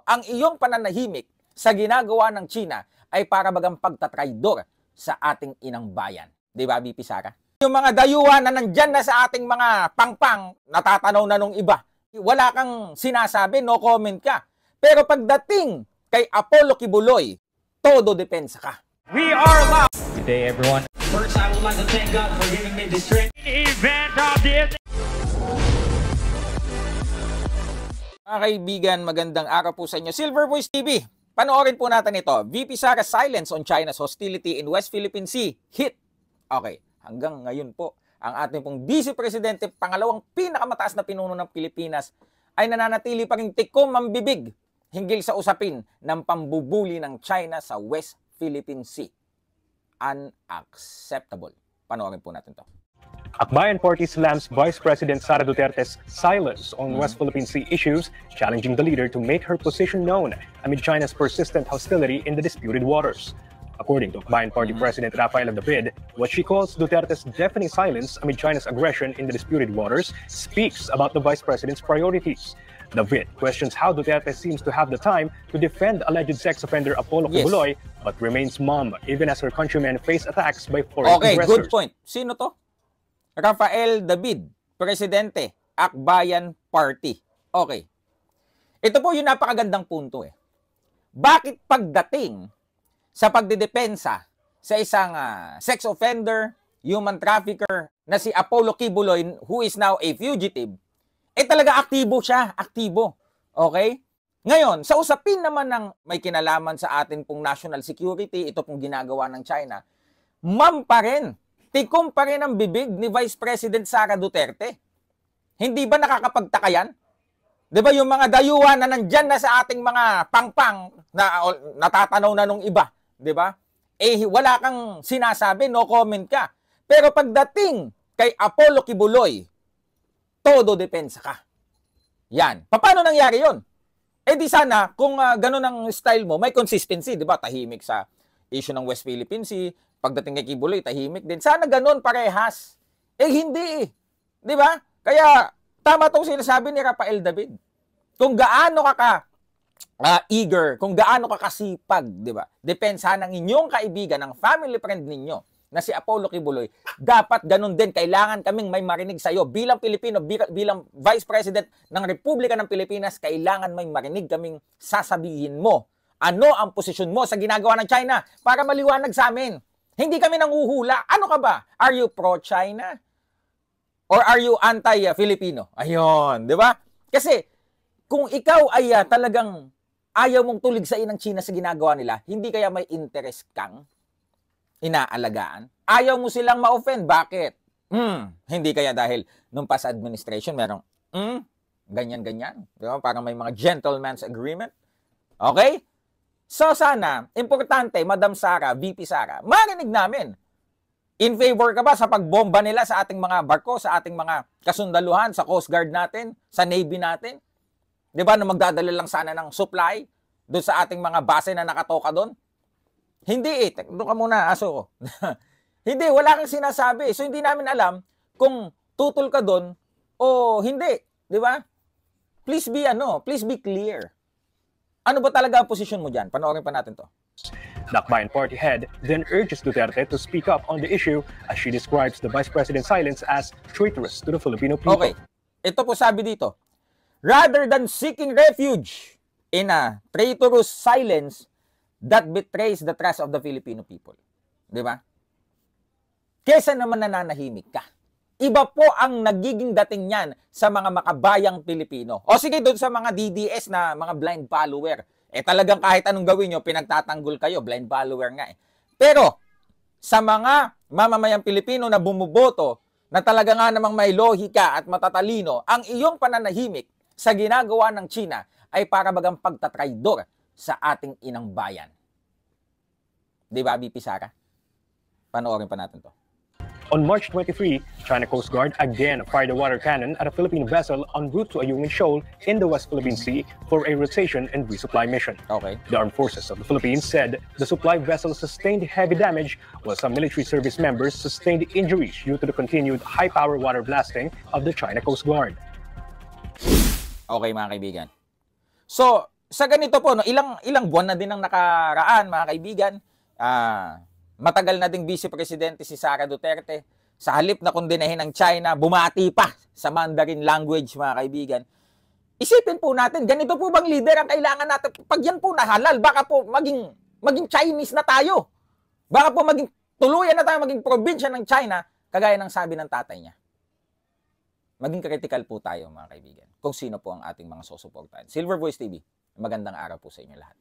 ang iyong pananahimik sa ginagawa ng China ay para bagang pagtatraidor sa ating inang bayan. Di ba, VP Sara? Yung mga dayuhan na nandyan na sa ating mga pangpang, natatanaw na nung iba. Wala kang sinasabi, no comment ka. Pero pagdating kay Apollo Kibuloy, todo depensa ka. We are live! Good day, everyone. First, I would like to thank God for giving me this training event of this. Mga kaibigan, magandang araw po sa inyo. Silver Voice TV, panoorin po natin ito. VP Sara silence on China's hostility in West Philippine Sea. Hit. Okay, hanggang ngayon po, ang ating pong Vice Presidente, pangalawang pinakamataas na pinuno ng Pilipinas, ay nananatili pa ring tikom ang bibig hinggil sa usapin ng pambubuli ng China sa West Philippine Sea. Unacceptable. Panoorin po natin to. Akbayan Party slams Vice President Sara Duterte's silence on West Philippine Sea issues, challenging the leader to make her position known amid China's persistent hostility in the disputed waters. According to Akbayan Party President Rafaela David, what she calls Duterte's deafening silence amid China's aggression in the disputed waters speaks about the Vice President's priorities. David questions how Duterte seems to have the time to defend alleged sex offender Apollo Kibuloy, but remains mum even as her countrymen face attacks by foreign aggressors. Good point. Sino to? Rafael David, Presidente, Akbayan Party. Okay. Ito po yung napakagandang punto eh. Bakit pagdating sa pagdidepensa sa isang sex offender, human trafficker na si Apollo Kibuloy, who is now a fugitive, talaga aktibo siya, aktibo. Okay? Ngayon, sa usapin naman ng may kinalaman sa atin pong national security, ito pong ginagawa ng China, ma'am pa rin, tikom pa rin ang bibig ni Vice President Sara Duterte. Hindi ba nakakapagtaka yan? Di ba yung mga dayuhan na nandyan na sa ating mga pangpang na natatanaw na nung iba? Di ba? Wala kang sinasabi, no comment ka. Pero pagdating kay Apollo Kibuloy, todo depensa ka. Yan. Paano nangyari yon? Di sana, kung ganun ang style mo, may consistency, di ba? Tahimik sa issue ng West Philippine Sea, pagdating kay Kibuloy, tahimik din. Sana ganun, parehas. Hindi eh. Di ba? Kaya, tama itong sinasabi ni Rafael David. Kung gaano ka eager, kung gaano ka kasipag, di ba? Depensahan ng inyong kaibigan, ng family friend ninyo, na si Apollo Kibuloy, dapat ganun din. Kailangan kaming may marinig sa iyo. Bilang Pilipino, bilang Vice President ng Republika ng Pilipinas, kailangan may marinig kaming sasabihin mo. Ano ang posisyon mo sa ginagawa ng China para maliwanag sa amin? Hindi kami nanguhula. Ano ka ba? Are you pro-China? Or are you anti-Filipino? Ayun, di ba? Kasi kung ikaw ay talagang ayaw mong tuligsain ng China sa ginagawa nila, hindi kaya may interest kang inaalagaan? Ayaw mo silang ma-offend. Bakit? Hindi kaya dahil nung past administration merong ganyan-ganyan. Di ba? Parang may mga gentleman's agreement. Okay? So sana, importante, Madam Sara, VP Sara, marinig namin. In favor ka ba sa pagbomba nila sa ating mga barko, sa ating mga kasundaluhan, sa Coast Guard natin, sa Navy natin? Di ba na magdadala lang sana ng supply doon sa ating mga base na nakatoka doon? Hindi eh. Doon ka muna, aso ko. Hindi, wala kang sinasabi. So hindi namin alam kung tutol ka doon o hindi. Di ba? Please be clear. Ano ba talaga ang posisyon mo dyan? Panoorin pa natin to. The Akbayan Party head then urges Duterte to speak up on the issue as she describes the Vice President's silence as traitorous to the Filipino people. Okay. Ito po sabi dito. Rather than seeking refuge in a traitorous silence that betrays the trust of the Filipino people. Di ba? Kesa naman nananahimik ka. Iba po ang nagiging dating niyan sa mga makabayang Pilipino. O sige, doon sa mga DDS na mga blind follower. Talagang kahit anong gawin nyo, pinagtatanggol kayo. Blind follower nga eh. Pero, sa mga mamamayang Pilipino na bumuboto, na talaga nga namang may lohika at matatalino, ang iyong pananahimik sa ginagawa ng China ay para bagang pagtatraidor sa ating inang bayan. Di ba, VP Sara? Panoorin pa natin to. On March 23, China Coast Guard again fired a water cannon at a Philippine vessel en route to Ayungin Shoal in the West Philippine Sea for a rotation and resupply mission. Okay. The armed forces of the Philippines said the supply vessel sustained heavy damage, while some military service members sustained injuries due to the continued high-power water blasting of the China Coast Guard. Okay mga kaibigan. So, sa ganito po, no, ilang buwan na din ang nakaraan, mga kaibigan. Matagal na ding Vice Presidente si Sara Duterte. Sa halip na kondenahin ng China, bumati pa sa Mandarin language, mga kaibigan. Isipin po natin, ganito po bang leader ang kailangan natin? Pag yan po nahalal, baka po maging Chinese na tayo. Baka po tuluyan na tayo maging probinsya ng China, kagaya ng sabi ng tatay niya. Maging critical po tayo, mga kaibigan, kung sino po ang ating mga susuportahan. Silver Voice TV, magandang araw po sa inyo lahat.